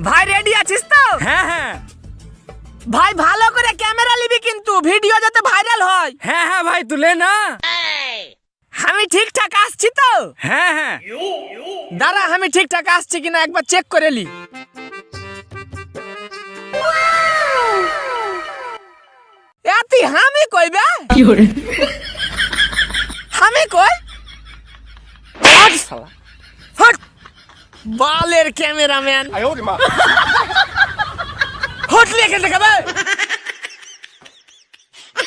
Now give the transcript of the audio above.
ভাই রেডি আছিস তো? হ্যাঁ হ্যাঁ ভাই ভালো করে ক্যামেরা নিবি কিন্তু ভিডিও যাতে ভাইরাল হয়। হ্যাঁ হ্যাঁ ভাই তুলে না। আমি ঠিকঠাক আসছি তো? হ্যাঁ হ্যাঁ দাঁড়া আমি ঠিকঠাক আসছি কিনা একবার চেক করে নি। এতি আমি কইবে কি করে? আমি কই হট শালা হট বালের ক্যামেরাম্যান হট লিখে দেখাবে।